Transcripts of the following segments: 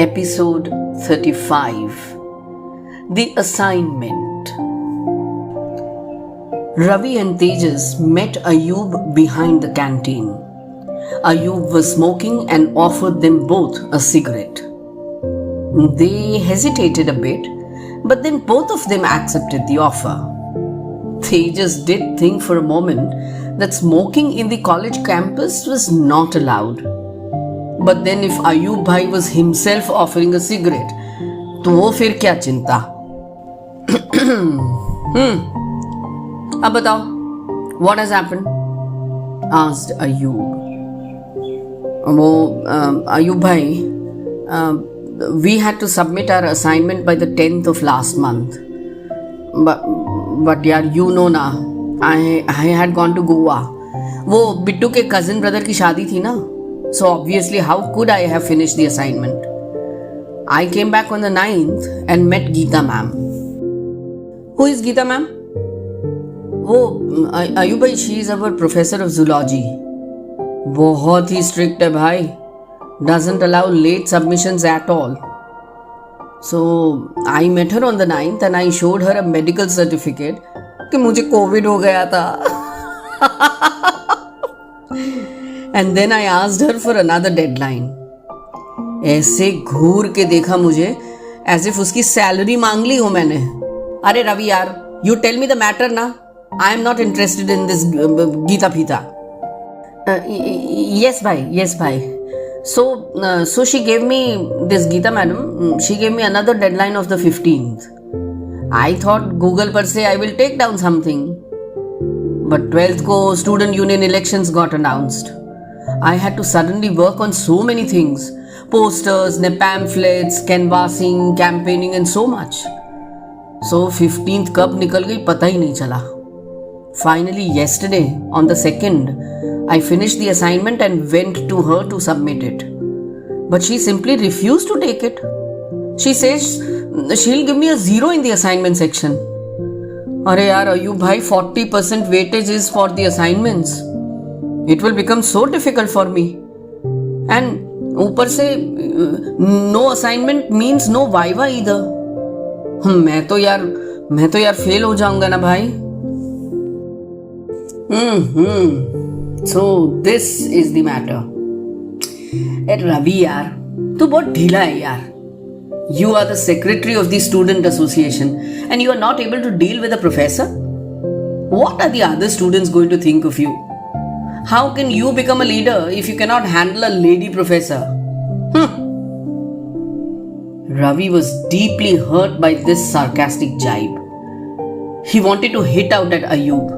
Episode 35. The Assignment. Ravi and Tejas met Ayub behind the canteen. Ayub was smoking and offered them both a cigarette. They hesitated a bit, but then both of them accepted the offer. Tejas did think for a moment that smoking in the college campus was not allowed. But then if Ayub bhai was himself offering a cigarette, तो वो फिर क्या चिंता? अब बताओ, what has happened? Asked Ayub. Ayub bhai, we had to submit our assignment by the 10th of last month. But यार, you know ना, I had gone to Goa. वो बिट्टू के cousin brother की शादी थी ना. So obviously, how could I have finished the assignment? I came back on the 9th and met Geeta ma'am. Who is Geeta ma'am? Ayub bhai, she is our professor of zoology. बहुत ही strict है भाई. Doesn't allow late submissions at all. So I met her on the 9th and I showed her a medical certificate कि मुझे COVID हो गया था. And then I asked her for another deadline. ऐसे घूर के देखा मुझे as if उसकी सैलरी मांग ली हो मैंने. अरे रवि यार, you tell me the matter ना. I am not interested in this Gita फीता. Yes bhai. So she gave me this Geeta madam. She gave me another deadline of the 15th. I thought Google पर से I will take down something. But 12th को student union elections got announced. I had to suddenly work on so many things. Posters, pamphlets, canvassing, campaigning and so much. So 15th कब निकल गई पता ही नहीं चला. Finally yesterday on the 2nd, I finished the assignment and went to her to submit it. But she simply refused to take it. She says she'll give me a 0 in the assignment section. अरे यार अयूब भाई, 40% weightage is for the assignments. It will become so difficult for me. And ऊपर से no assignment means no viva either. मैं तो यार fail हो जाऊंगा ना भाई. So this is the matter. Ravi यार, तू बहुत ढीला है यार. You are the secretary of the student association and you are not able to deal with a professor? What are the other students going to think of you? How can you become a leader if you cannot handle a lady professor? Ravi was deeply hurt by this sarcastic jibe. He wanted to hit out at Ayub.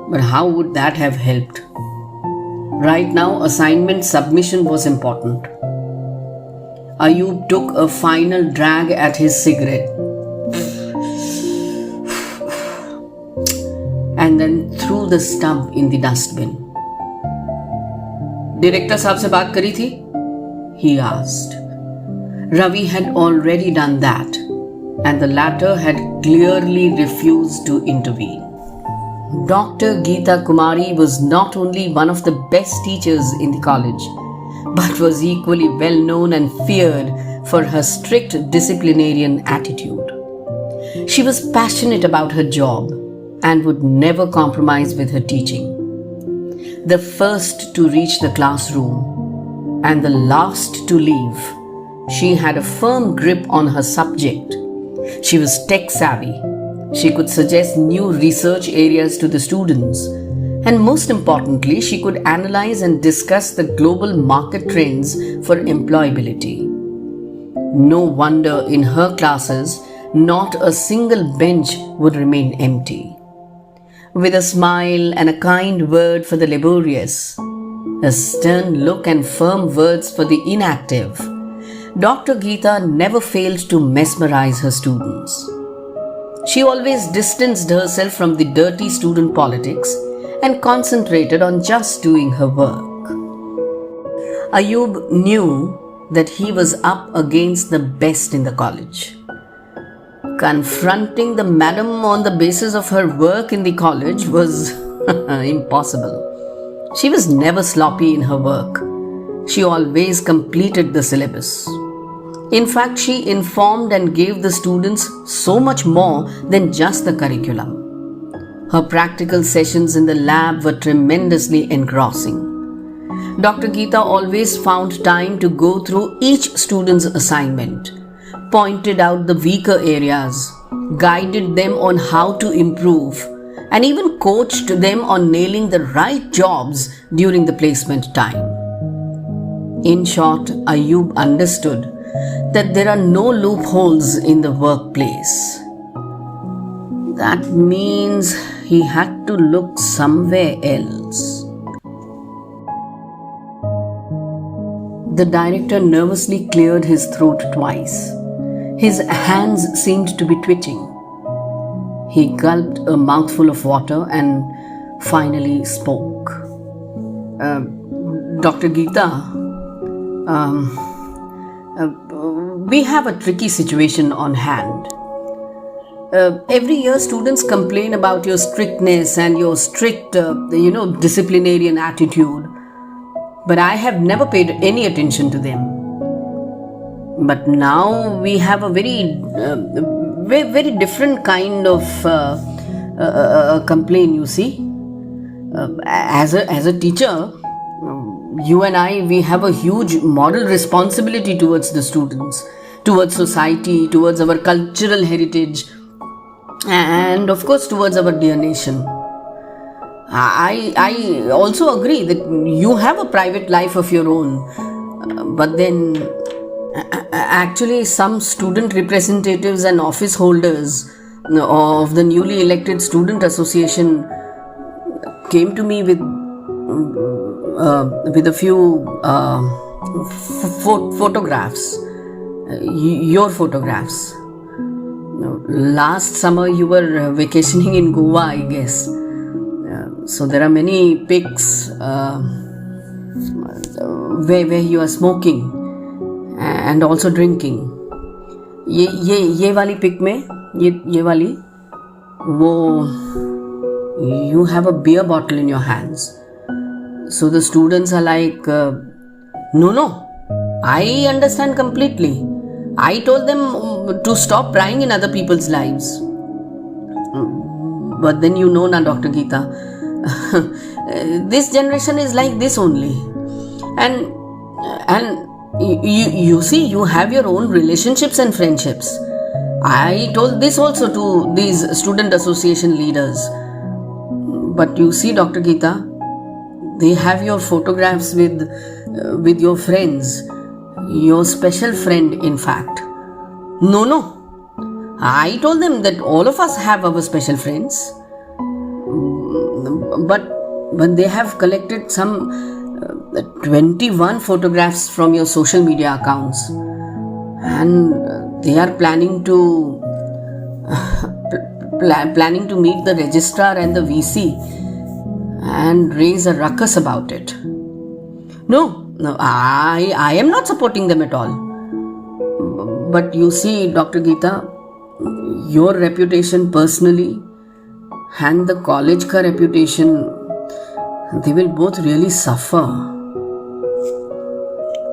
But how would that have helped? Right now, assignment submission was important. Ayub took a final drag at his cigarette and then threw the stub in the dustbin. Director साहब से बात करी थी? He asked. Ravi had already done that, and the latter had clearly refused to intervene. Dr. Geeta Kumari was not only one of the best teachers in the college, but was equally well known and feared for her strict disciplinarian attitude. She was passionate about her job and would never compromise with her teaching. The first to reach the classroom and the last to leave, she had a firm grip on her subject. She was tech savvy. She could suggest new research areas to the students. And most importantly, she could analyze and discuss the global market trends for employability. No wonder in her classes, not a single bench would remain empty. With a smile and a kind word for the laborious, a stern look and firm words for the inactive, Dr. Geeta never failed to mesmerize her students. She always distanced herself from the dirty student politics and concentrated on just doing her work. Ayub knew that he was up against the best in the college. Confronting the madam on the basis of her work in the college was impossible. She was never sloppy in her work. She always completed the syllabus. In fact, she informed and gave the students so much more than just the curriculum. Her practical sessions in the lab were tremendously engrossing. Dr. Geeta always found time to go through each student's assignment, pointed out the weaker areas, guided them on how to improve, and even coached them on nailing the right jobs during the placement time. In short, Ayub understood that there are no loopholes in the workplace. That means he had to look somewhere else. The director nervously cleared his throat twice. His hands seemed to be twitching. He gulped a mouthful of water and finally spoke. Dr. Geeta, we have a tricky situation on hand. Every year students complain about your strictness and your strict, disciplinarian attitude. But I have never paid any attention to them. But now we have a very different kind of complaint, you see. As a teacher, you and I, we have a huge moral responsibility towards the students, towards society, towards our cultural heritage, and of course towards our dear nation. I also agree that you have a private life of your own, but then actually some student representatives and office holders of the newly elected student association came to me with a few photographs, your photographs. Last summer you were vacationing in Goa, I guess. So there are many pics where you are smoking and also drinking. ये वाली pic में ये वाली वो you have a beer bottle in your hands. So the students are like, no, I understand completely. I told them to stop prying in other people's lives. But then na, Dr. Geeta, this generation is like this only. And you see, you have your own relationships and friendships. I told this also to these student association leaders. But you see, Dr. Geeta, they have your photographs with your friends, your special friend, in fact. No. I told them that all of us have our special friends. But they have collected some 21 photographs from your social media accounts. And they are planning to meet the registrar and the VC and raise a ruckus about it. No, I am not supporting them at all. But you see, Dr. Geeta, your reputation personally and the college ka reputation, they will both really suffer.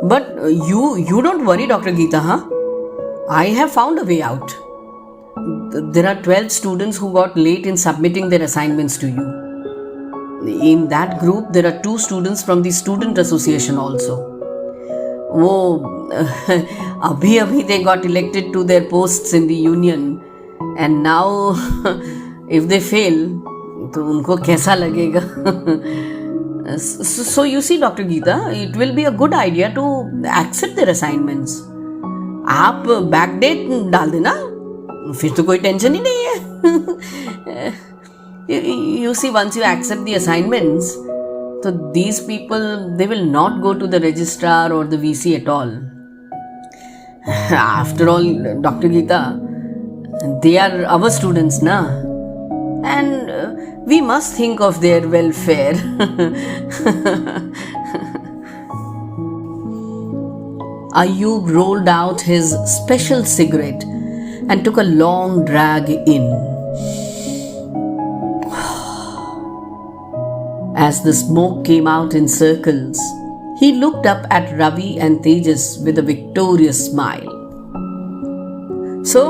But you don't worry, Dr. Geeta, huh? I have found a way out. There are 12 students who got late in submitting their assignments to you. In that group, there are 2 students from the student association also. Abhi they got elected to their posts in the union, and now if they fail, तो उनको कैसा लगेगा? So you see, Dr. Geeta, it will be a good idea to accept their assignments. आप back date डाल देना, फिर तो कोई टेंशन ही नहीं है. You see, once you accept the assignments, so these people, they will not go to the registrar or the VC at all. After all, Dr. Geeta, they are our students, na? And we must think of their welfare. Ayub rolled out his special cigarette and took a long drag in. As the smoke came out in circles, he looked up at Ravi and Tejas with a victorious smile. So,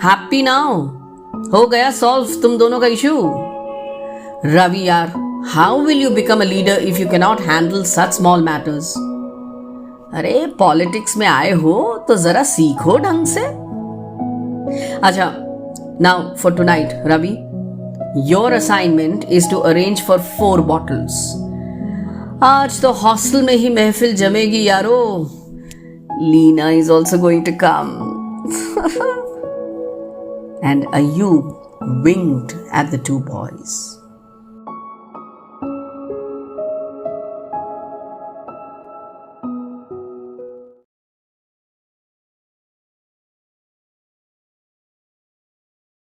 happy now? हो गया solve तुम दोनों का issue? Ravi यार, how will you become a leader if you cannot handle such small matters? अरे politics में आए हो तो जरा सीखो ढंग से. अच्छा, now for tonight, Ravi, your assignment is to arrange for 4 bottles. आज तो हॉस्टल में ही महफिल जमेगी यारो. Lena is also going to come. And Ayub winked at the 2 boys.